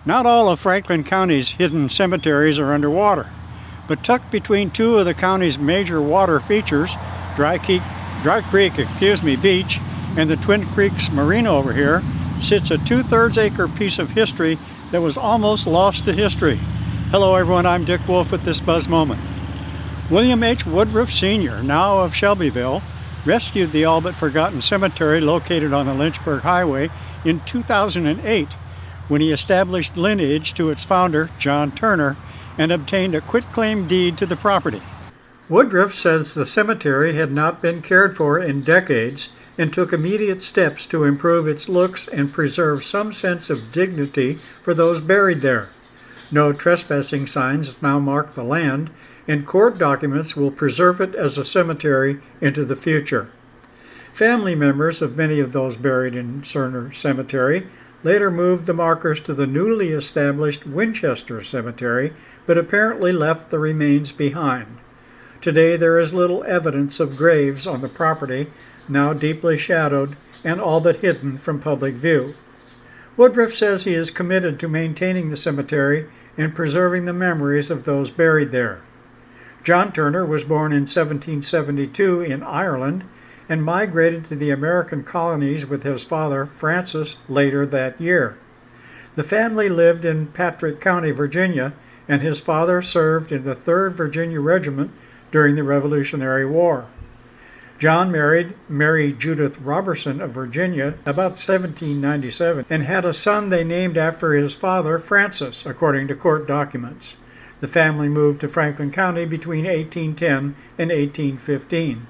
Not all of Franklin County's hidden cemeteries are underwater, but tucked between two of the county's major water features, Dry Creek Beach and the Twin Creeks Marina over here, sits a 2/3 acre piece of history that was almost lost to history. Hello everyone, I'm Dick Wolf with this Buzz Moment. William H. Woodruff Sr., now of Shelbyville, rescued the all but forgotten cemetery located on the Lynchburg Highway in 2008 when he established lineage to its founder, John Turner, and obtained a quitclaim deed to the property. Woodruff says the cemetery had not been cared for in decades and took immediate steps to improve its looks and preserve some sense of dignity for those buried there. No trespassing signs now mark the land, and court documents will preserve it as a cemetery into the future. Family members of many of those buried in Turner Cemetery later moved the markers to the newly established Winchester Cemetery, but apparently left the remains behind. Today there is little evidence of graves on the property, now deeply shadowed and all but hidden from public view. Woodruff says he is committed to maintaining the cemetery and preserving the memories of those buried there. John Turner was born in 1772 in Ireland and migrated to the American colonies with his father, Francis, later that year. The family lived in Patrick County, Virginia, and his father served in the 3rd Virginia Regiment during the Revolutionary War. John married Mary Judith Robertson of Virginia about 1797 and had a son they named after his father, Francis, according to court documents. The family moved to Franklin County between 1810 and 1815.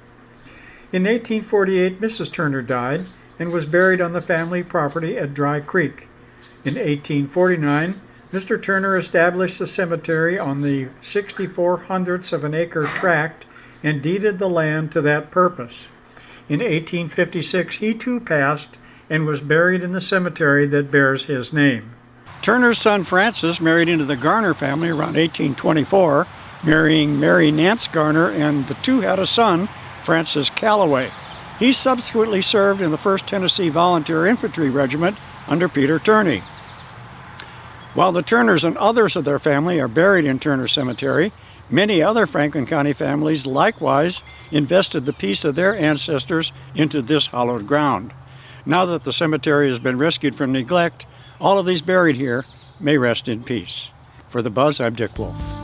In 1848, Mrs. Turner died and was buried on the family property at Dry Creek. In 1849, Mr. Turner established the cemetery on the 64/100ths of an acre tract and deeded the land to that purpose. In 1856, he too passed and was buried in the cemetery that bears his name. Turner's son Francis married into the Garner family around 1824, marrying Mary Nance Garner, and the two had a son, Francis Calloway. He subsequently served in the 1st Tennessee Volunteer Infantry Regiment under Peter Turney. While the Turners and others of their family are buried in Turner Cemetery, many other Franklin County families likewise invested the piece of their ancestors into this hallowed ground. Now that the cemetery has been rescued from neglect, all of these buried here may rest in peace. For the Buzz, I'm Dick Wolf.